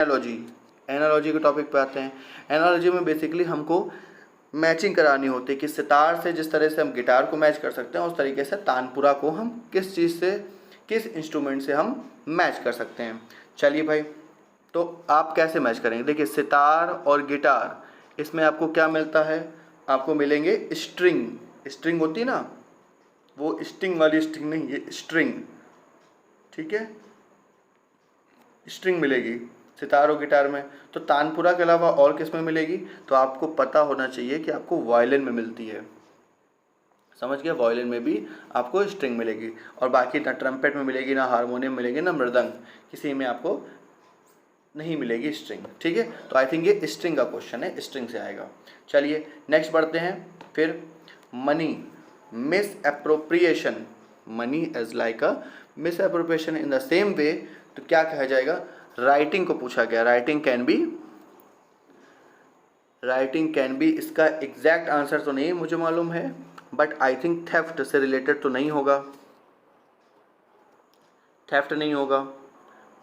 Analogy, analogy के topic पे आते हैं। एनालॉजी में बेसिकली हमको मैचिंग करानी होती है कि सितार से जिस तरह से हम गिटार को मैच कर सकते हैं उस तरीके से तानपुरा को हम किस चीज़ से, किस इंस्ट्रूमेंट से हम मैच कर सकते हैं। चलिए भाई, तो आप कैसे मैच करेंगे? देखिए, सितार और गिटार, इसमें आपको क्या मिलता है? आपको मिलेंगे स्ट्रिंग। स्ट्रिंग होती है ना, वो स्ट्रिंग वाली स्ट्रिंग नहीं, ये स्ट्रिंग, ठीक है, स्ट्रिंग मिलेगी सितार और गिटार में। तो तानपुरा के अलावा और किस में मिलेगी? तो आपको पता होना चाहिए कि आपको वायलिन में मिलती है। समझ गया? वायलिन में भी आपको स्ट्रिंग मिलेगी, और बाकी ना ट्रम्पेट में मिलेगी, ना हारमोनियम मिलेगी, ना मृदंग, किसी में आपको नहीं मिलेगी स्ट्रिंग। ठीक है, तो आई थिंक ये स्ट्रिंग का क्वेश्चन है, स्ट्रिंग से आएगा। चलिए नेक्स्ट बढ़ते हैं। फिर money misappropriation, money as like a misappropriation in the same way, तो क्या कहा जाएगा? राइटिंग को पूछा गया। राइटिंग कैन बी, इसका एग्जैक्ट आंसर तो नहीं मुझे मालूम है, बट आई थिंक थेफ्ट से रिलेटेड तो नहीं होगा, थेफ्ट नहीं होगा,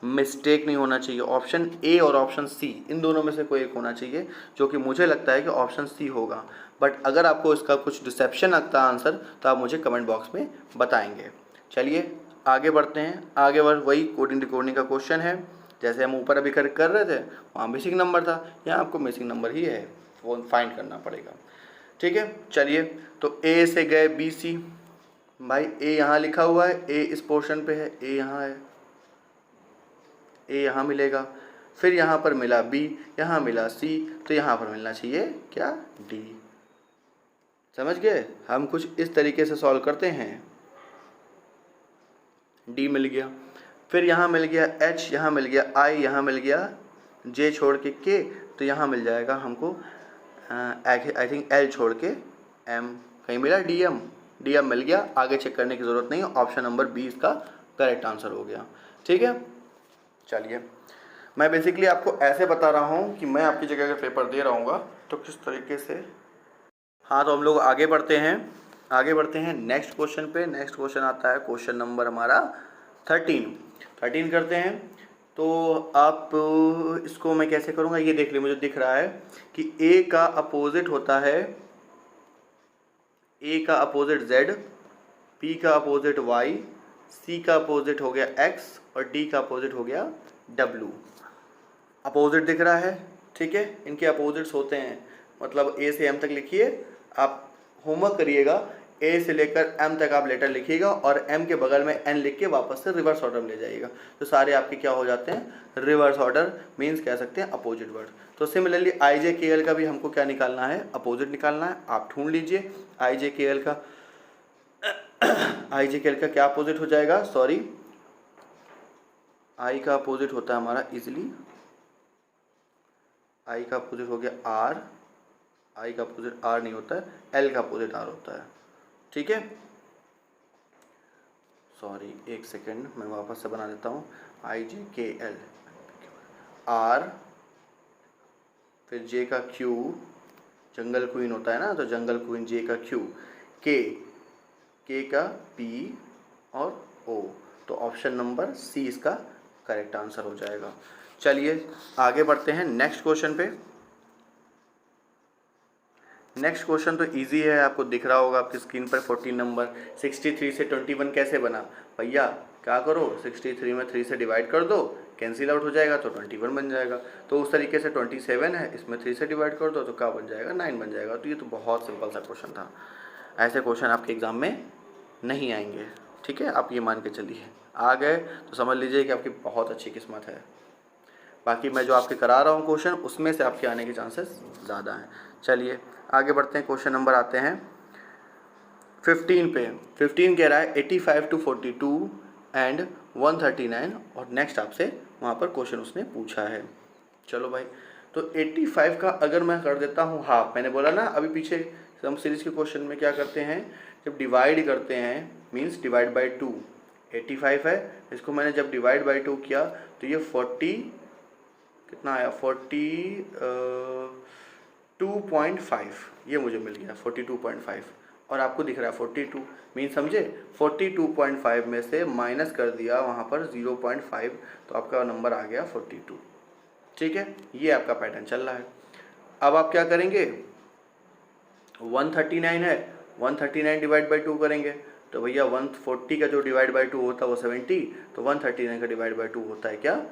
मिस्टेक नहीं होना चाहिए। ऑप्शन ए और ऑप्शन सी, इन दोनों में से कोई एक होना चाहिए, जो कि मुझे लगता है कि ऑप्शन सी होगा। बट अगर आपको इसका कुछ डिसेप्शन लगता है आंसर, तो आप मुझे कमेंट बॉक्स में बताएंगे। चलिए आगे बढ़ते हैं। आगे बढ़ वही कोडिंग डिकोडिंग का क्वेश्चन है, जैसे हम ऊपर अभी कर रहे थे, वहाँ मिसिंग नंबर था, यहाँ आपको मिसिंग नंबर ही है, वो फाइंड करना पड़ेगा। ठीक है, चलिए, तो ए से गए बी सी, भाई ए यहाँ लिखा हुआ है, ए इस पोर्शन पे है, ए यहाँ है, ए यहाँ मिलेगा, फिर यहाँ पर मिला बी, यहाँ मिला सी, तो यहाँ पर मिलना चाहिए क्या? डी। समझ गए? हम कुछ इस तरीके से सॉल्व करते हैं। डी मिल गया, फिर यहाँ मिल गया एच, यहाँ मिल गया आई, यहाँ मिल गया जे छोड़ के, तो यहाँ मिल जाएगा हमको आई थिंक एल छोड़ के एम, कहीं मिला डी एम, डी एम मिल गया। आगे चेक करने की ज़रूरत नहीं, ऑप्शन नंबर बी इसका करेक्ट आंसर हो गया। ठीक है, चलिए, मैं बेसिकली आपको ऐसे बता रहा हूँ कि मैं आपकी जगह अगर पेपर दे रहा हूँगा तो किस तरीके से। हाँ, तो हम लोग आगे बढ़ते हैं नेक्स्ट क्वेश्चन पे। नेक्स्ट क्वेश्चन आता है क्वेश्चन नंबर हमारा 13 करते हैं। तो आप इसको मैं कैसे करूँगा ये देख लीजिए। मुझे दिख रहा है कि ए का अपोजिट होता है, ए का अपोजिट जेड, पी का अपोजिट वाई, सी का अपोजिट हो गया एक्स, और डी का अपोजिट हो गया डब्लू। अपोजिट दिख रहा है, ठीक है, इनके अपोजिट्स होते हैं, मतलब ए से एम तक लिखिए। आप होमवर्क करिएगा, ए से लेकर एम तक आप लेटर लिखिएगा, और एम के बगल में एन लिख के वापस से रिवर्स ऑर्डर में ले जाइएगा, तो सारे आपके क्या हो जाते हैं? रिवर्स ऑर्डर, मीन्स कह सकते हैं अपोजिट वर्ड। तो सिमिलरली आई जे के एल का भी हमको क्या निकालना है? अपोजिट निकालना है। आप ढूंढ लीजिए आई जे के एल का आई जे के एल का क्या अपोजिट हो जाएगा? सॉरी, आई का अपोजिट होता है हमारा इजिली, आई का अपोजिट हो गया आर, आई का अपोजिट आर नहीं होता है, एल का अपोजिट आर होता है। ठीक है, सॉरी एक सेकेंड, मैं वापस से बना देता हूँ। आई जे के एल, आर, फिर जे का क्यू, जंगल क्वीन होता है ना, तो जंगल क्वीन जे का क्यू, के का पी और ओ, तो ऑप्शन नंबर सी इसका करेक्ट आंसर हो जाएगा। चलिए आगे बढ़ते हैं नेक्स्ट क्वेश्चन पे। नेक्स्ट क्वेश्चन तो इजी है, आपको दिख रहा होगा आपकी स्क्रीन पर 14 नंबर। 63 से 21 कैसे बना? भैया क्या करो, 63 में 3 से डिवाइड कर दो, कैंसिल आउट हो जाएगा तो 21 बन जाएगा। तो उस तरीके से 27 है, इसमें 3 से डिवाइड कर दो तो क्या बन जाएगा? 9 बन जाएगा। तो ये तो बहुत सिंपल सा क्वेश्चन था, ऐसे क्वेश्चन आपके एग्जाम में नहीं आएंगे। ठीक है, आप ये मान के चलिए, आ गए तो समझ लीजिए कि आपकी बहुत अच्छी किस्मत है। बाकी मैं जो आपके करा रहा हूँ क्वेश्चन, उसमें से आपके आने के चांसेस ज़्यादा हैं। चलिए आगे बढ़ते हैं, क्वेश्चन नंबर आते हैं 15 पे। 15 कह रहा है 85 to 42 एंड 139, और नेक्स्ट आपसे वहाँ पर क्वेश्चन उसने पूछा है। चलो भाई, तो 85 का अगर मैं कर देता हूँ हाफ, मैंने बोला ना अभी पीछे हम सीरीज के क्वेश्चन में क्या करते हैं, जब डिवाइड करते हैं, मीन्स डिवाइड बाई 2। 85 है, इसको मैंने जब डिवाइड बाई 2 किया तो ये 40 कितना आया, 42.5, ये मुझे मिल गया 42.5, और आपको दिख रहा है 42, मीन समझे, 42.5 में से माइनस कर दिया वहाँ पर 0.5, तो आपका नंबर आ गया 42। ठीक है, ये आपका पैटर्न चल रहा है। अब आप क्या करेंगे, 139 है, 139 डिवाइड बाई 2 करेंगे तो भैया 140 का जो डिवाइड बाई 2 होता है वो 70, तो 139 का डिवाइड बाई 2 होता है क्या,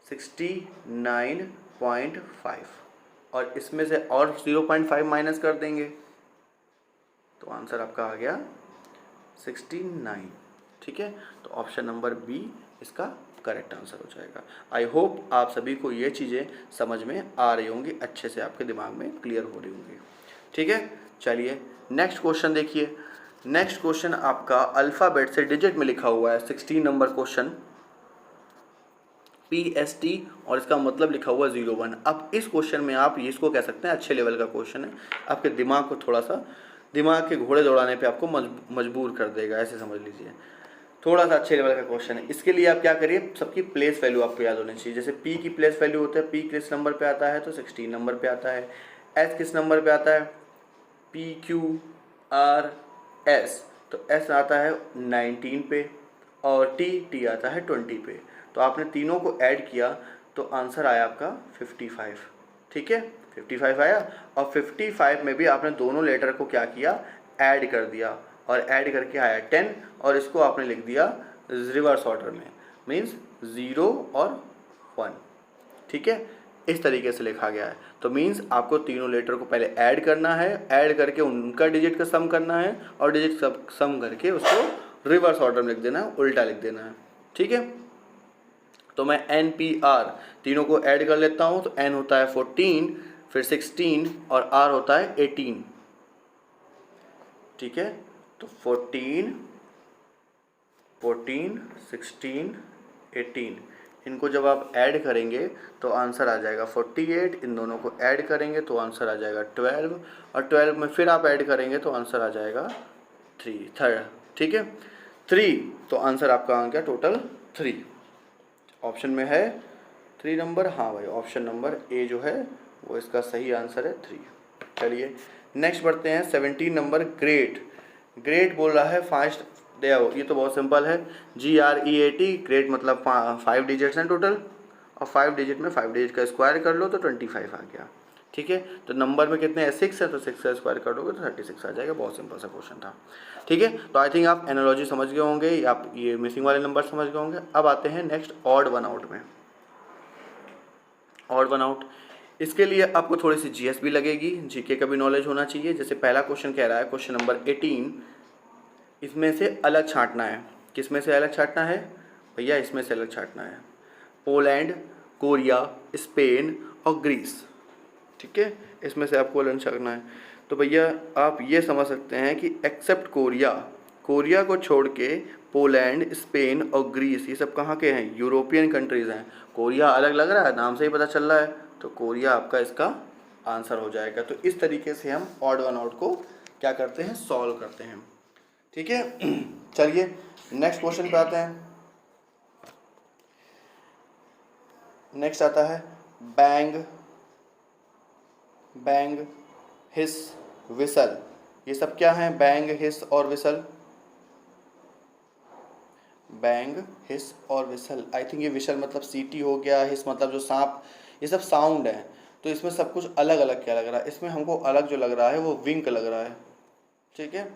69.5, और इसमें से और 0.5 माइनस कर देंगे तो आंसर आपका आ गया 69। ठीक है, तो ऑप्शन नंबर बी इसका करेक्ट आंसर हो जाएगा। आई होप आप सभी को ये चीज़ें समझ में आ रही होंगी, अच्छे से आपके दिमाग में क्लियर हो रही होंगी। ठीक है, चलिए नेक्स्ट क्वेश्चन देखिए। नेक्स्ट क्वेश्चन आपका अल्फ़ाबेट से डिजिट में लिखा हुआ है, 16 नंबर क्वेश्चन, PST और इसका मतलब लिखा हुआ 01। अब इस क्वेश्चन में आप इसको कह सकते हैं अच्छे लेवल का क्वेश्चन है, आपके दिमाग को थोड़ा सा, दिमाग के घोड़े दौड़ाने पे आपको मजबूर कर देगा, ऐसे समझ लीजिए। थोड़ा सा अच्छे लेवल का क्वेश्चन है। इसके लिए आप क्या करिए, सबकी प्लेस वैल्यू आपको याद होनी चाहिए। जैसे P की प्लेस वैल्यू होता है, P किस नंबर पे आता है तो 16 नंबर पे आता है। S किस नंबर पे आता है, PQRS, तो S आता है 19 पे और T आता है 20 पे। तो आपने तीनों को ऐड किया तो आंसर आया आपका 55। ठीक है, 55 आया, और 55 में भी आपने दोनों लेटर को क्या किया, ऐड कर दिया, और ऐड करके आया 10, और इसको आपने लिख दिया रिवर्स ऑर्डर में, मीन्स 0 और 1। ठीक है, इस तरीके से लिखा गया है। तो मीन्स आपको तीनों लेटर को पहले ऐड करना है, ऐड करके उनका डिजिट का सम करना है, और डिजिट सम करके उसको रिवर्स ऑर्डर में लिख देना है, उल्टा लिख देना है। ठीक है, तो मैं NPR तीनों को ऐड कर लेता हूँ। तो N होता है 14, फिर 16 और R होता है 18। ठीक है, तो 14, 16, 18, इनको जब आप ऐड करेंगे तो आंसर आ जाएगा 48। इन दोनों को ऐड करेंगे तो आंसर आ जाएगा 12, और 12 में फिर आप ऐड करेंगे तो आंसर आ जाएगा 3। ठीक है, 3, तो आंसर आपका आ गया टोटल 3। ऑप्शन में है 3 नंबर, हाँ भाई ऑप्शन नंबर ए जो है वो इसका सही आंसर है 3। चलिए नेक्स्ट बढ़ते हैं 17 नंबर, ग्रेट बोल रहा है फास्ट दे आओ। ये तो बहुत सिंपल है, GREAT, ग्रेट मतलब 5 डिजिट्स हैं टोटल, और 5 डिजिट में 5 डिजिट का स्क्वायर कर लो तो 25 आ गया। ठीक है, तो नंबर में कितने हैं, 6 है, तो 6 का स्क्वायर कर दोगे तो 36 आ जाएगा। बहुत सिंपल सा क्वेश्चन था। ठीक है, तो आई थिंक आप एनालॉजी समझ गए होंगे, आप ये मिसिंग वाले नंबर समझ गए होंगे। अब आते हैं नेक्स्ट ऑड वन आउट में। ऑड वन आउट, इसके लिए आपको थोड़ी सी GS भी लगेगी, GK का भी नॉलेज होना चाहिए। जैसे पहला क्वेश्चन कह रहा है, क्वेश्चन नंबर 18, इसमें से अलग छांटना है। किस में से अलग छांटना है भैया, इसमें से अलग छांटना है, पोलैंड, कोरिया, स्पेन और ग्रीस। ठीक है, इसमें से आपको अलग छांटना है। तो भैया आप ये समझ सकते हैं कि एक्सेप्ट कोरिया को छोड़ के पोलैंड, स्पेन और ग्रीस, ये सब कहाँ के हैं, यूरोपियन कंट्रीज़ हैं। कोरिया अलग लग रहा है, नाम से ही पता चल रहा है, तो कोरिया आपका इसका आंसर हो जाएगा। तो इस तरीके से हम ऑड वन आउट को क्या करते हैं, सॉल्व करते हैं। ठीक है, चलिए नेक्स्ट क्वेश्चन पे आते हैं। नेक्स्ट आता है बैंग, हिस, विसल। ये सब क्या है, बैंग, हिस और विसल, बैंग, हिस और विसल। आई थिंक ये विसल मतलब सीटी हो गया, हिस मतलब जो सांप, ये सब साउंड है। तो इसमें सब कुछ अलग अलग क्या लग रहा है, इसमें हमको अलग जो लग रहा है वो विंक लग रहा है। ठीक है,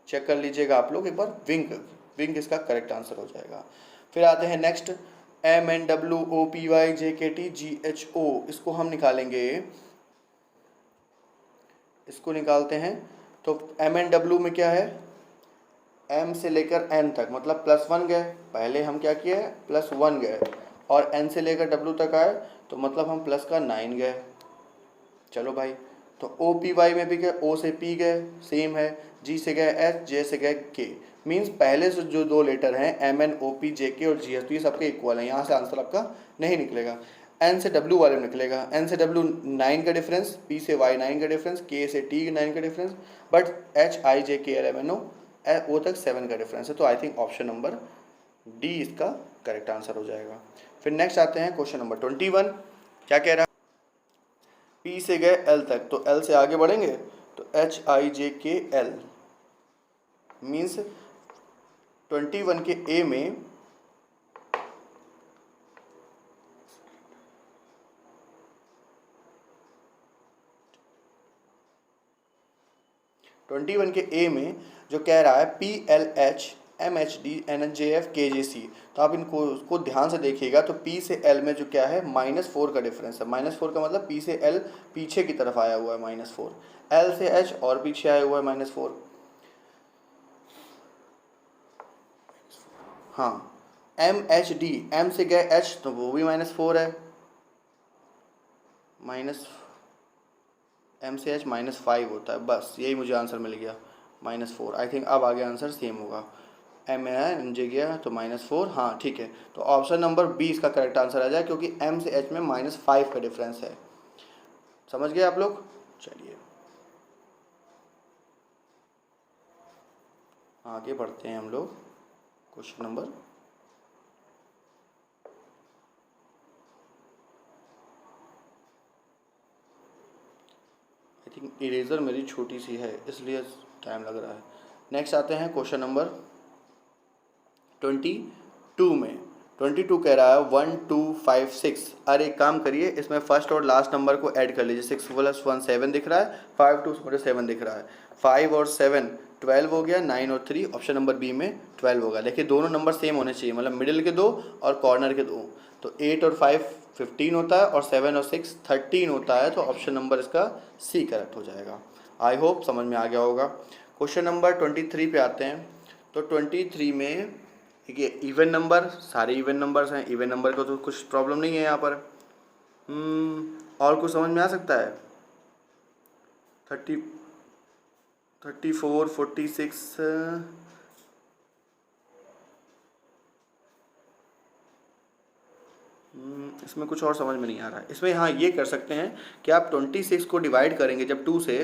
चेक कर लीजिएगा आप लोग एक बार, विंक इसका करेक्ट आंसर हो जाएगा। फिर आते हैं नेक्स्ट, MNWOPYJKTGHO, इसको हम निकालेंगे, इसको निकालते हैं। तो MNW में क्या है, M से लेकर N तक मतलब +1 गए, पहले हम क्या किए +1 गए, और N से लेकर W तक आए तो मतलब हम प्लस का 9 गए। चलो भाई, तो OPY में भी गए, O से P गए सेम है, G से गए H, J से गए K, मीन्स पहले से जो 2 लेटर हैं MNOPJK और GS, तो ये सबके इक्वल हैं, यहाँ से आंसर आपका नहीं निकलेगा। N से W वाले में निकलेगा, N से W 9 का डिफरेंस, P से Y 9 का डिफरेंस, K से T 9 का डिफरेंस, बट HIJKLMNO O तक 7 का डिफरेंस है। तो I think option number D इसका करेक्ट आंसर हो जाएगा। फिर नेक्स्ट आते हैं क्वेश्चन नंबर 21, क्या कह रहा है, P से गए L तक, तो L से आगे बढ़ेंगे तो HIJKL, मीन्स 21 के A में 21 के ए में जो कह रहा है PLH MHD NJF KJC, तो आप इनको उसको ध्यान से देखिएगा। तो P से L में जो क्या है -4 का डिफरेंस है। -4 का मतलब P से L पीछे की तरफ आया हुआ है -4, L से H और पीछे आया हुआ है -4। हाँ, MHD M से गए H तो वो भी -4 है, M से H -5 होता है। बस यही मुझे आंसर मिल गया, -4। आई थिंक अब आगे आंसर सेम होगा। M है NJ गया तो -4। हाँ ठीक है, तो ऑप्शन नंबर बी इसका करेक्ट आंसर आ जाए, क्योंकि M से H में -5 का डिफरेंस है। समझ गए आप लोग? चलिए आगे बढ़ते हैं हम लोग। Question number I think eraser मेरी छोटी सी है इसलिए टाइम लग रहा है। नेक्स्ट आते हैं क्वेश्चन नंबर 22 में। 22 कह रहा है 1 2 5 6। अरे एक काम करिए, इसमें फर्स्ट और लास्ट नंबर को ऐड कर लीजिए। 6 + 1 7 दिख रहा है, 5 2 7 दिख रहा है, 5 और 7 12 हो गया, 9 और 3 ऑप्शन नंबर बी में 12 होगा। देखिए दोनों नंबर सेम होने चाहिए, मतलब मिडिल के 2 और कॉर्नर के 2। तो 8 और 5 15 होता है, और 7 और 6 13 होता है। तो ऑप्शन नंबर इसका सी करेक्ट हो जाएगा। आई होप समझ में आ गया होगा। क्वेश्चन नंबर 23 पे आते हैं। तो 23 में देखिए इवन नंबर, सारे इवन नंबर्स हैं। इवन नंबर का तो कुछ प्रॉब्लम नहीं है यहाँ पर। और कुछ समझ में आ सकता है? 34 46 इसमें कुछ और समझ में नहीं आ रहा है। इसमें हाँ ये कर सकते हैं कि आप 26 को डिवाइड करेंगे जब 2 से,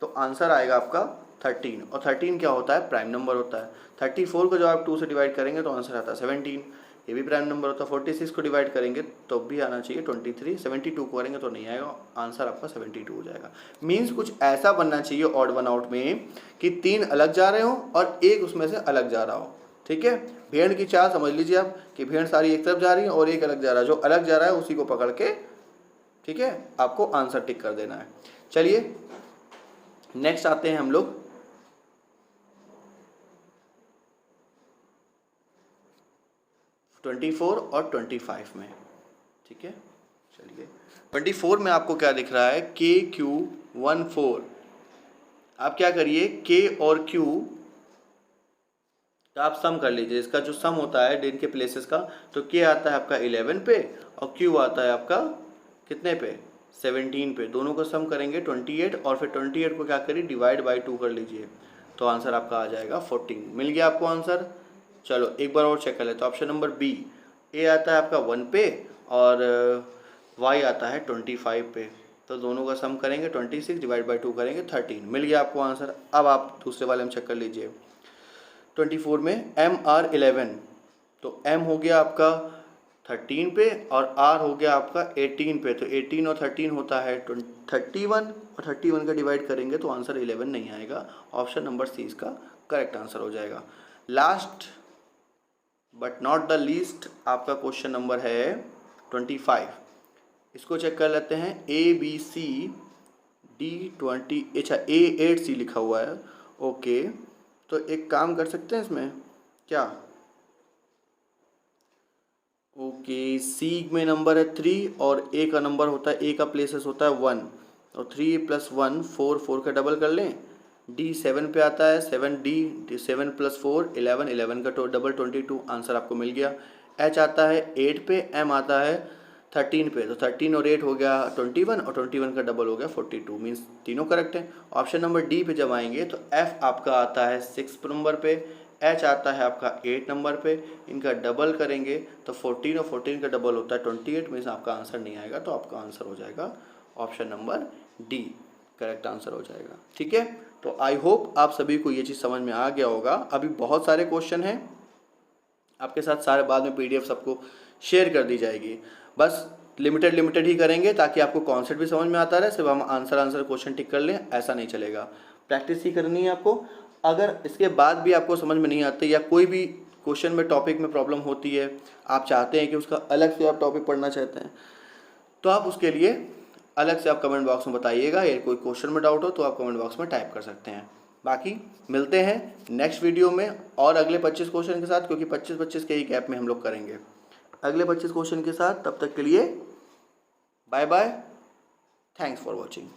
तो आंसर आएगा आपका 13। और 13 क्या होता है? प्राइम नंबर होता है। 34 को जब आप 2 से डिवाइड करेंगे तो आंसर आता है 17, ये भी प्राइम नंबर होता है। 46 को डिवाइड करेंगे तो भी आना चाहिए 23। 72 को करेंगे तो नहीं आएगा, आंसर आपका 72 हो जाएगा। मीन्स कुछ ऐसा बनना चाहिए ऑड वन आउट में कि 3 अलग जा रहे हो और एक उसमें से अलग जा रहा हो। ठीक है, भेड़ की चाल समझ लीजिए आप कि भेड़ सारी एक तरफ जा रही है और एक अलग जा रहा है। जो अलग जा रहा है उसी को पकड़ के, ठीक है, आपको आंसर टिक कर देना है। चलिए नेक्स्ट आते हैं हम लोग 24 और 25 में। ठीक है, चलिए 24 में आपको क्या दिख रहा है? KQ14। आप क्या करिए, K और Q का आप सम कर लीजिए। इसका जो सम होता है दिन के प्लेसेस का, तो K आता है आपका 11 पे और Q आता है आपका कितने पे? 17 पे। दोनों का सम करेंगे 28, और फिर 28 को क्या करिए डिवाइड बाई 2 कर लीजिए, तो आंसर आपका आ जाएगा 14। मिल गया आपको आंसर। चलो एक बार और चेक कर लेते हैं। ऑप्शन नंबर बी, ए आता है आपका 1 पे और वाई आता है 25 पे। तो दोनों का सम करेंगे 26 डिवाइड बाई 2 करेंगे 13। मिल गया आपको आंसर। अब आप दूसरे वाले में चेक कर लीजिए। 24 में MR11, तो M हो गया आपका 13 पे और R हो गया आपका 18 पे। तो 18 और 13 होता है 31, और 31 का डिवाइड करेंगे तो आंसर 11 नहीं आएगा। ऑप्शन नंबर सी इसका करेक्ट आंसर हो जाएगा। Last but not the least आपका क्वेश्चन नंबर है 25। इसको चेक कर लेते हैं। ABCD20, अच्छा A8C लिखा हुआ है। ओके, तो एक काम कर सकते हैं इसमें क्या? ओके, सी में नंबर है 3 और ए का नंबर होता है, ए का प्लेसेस होता है 1, और 3 + 1 4, 4 का डबल कर लें। डी 7 पे आता है, 7D, 7 + 4 11, 11 का डबल 22। आंसर आपको मिल गया। एच आता है 8 पे, एम आता है 13 पे। तो 13 और 8 हो गया 21, और 21 का डबल हो गया 42। मीन्स तीनों करेक्ट है। ऑप्शन नंबर डी पे जब आएंगे तो एफ आपका आता है 6 नंबर पे, एच आता है आपका 8 नंबर पे। इनका डबल करेंगे तो 14, और 14 का डबल होता है 28। मीन्स आपका आंसर नहीं आएगा, तो आपका आंसर हो जाएगा option number D, correct answer हो जाएगा। ठीक है, तो आई होप आप सभी को ये चीज़ समझ में आ गया होगा। अभी बहुत सारे क्वेश्चन हैं आपके साथ, सारे बाद में PDF सबको शेयर कर दी जाएगी। बस लिमिटेड ही करेंगे ताकि आपको कॉन्सेप्ट भी समझ में आता रहे। सिर्फ हम आंसर क्वेश्चन टिक कर लें ऐसा नहीं चलेगा, प्रैक्टिस ही करनी है आपको। अगर इसके बाद भी आपको समझ में नहीं आते या कोई भी क्वेश्चन में टॉपिक में प्रॉब्लम होती है, आप चाहते हैं कि उसका अलग से आप टॉपिक पढ़ना चाहते हैं, तो आप उसके लिए अलग से आप कमेंट बॉक्स में बताइएगा। या कोई क्वेश्चन में डाउट हो तो आप कमेंट बॉक्स में टाइप कर सकते हैं। बाकी मिलते हैं नेक्स्ट वीडियो में और अगले 25 क्वेश्चन के साथ, क्योंकि 25-25 के ही गैप में हम लोग करेंगे अगले 25 क्वेश्चन के साथ। तब तक के लिए bye bye, thanks for watching.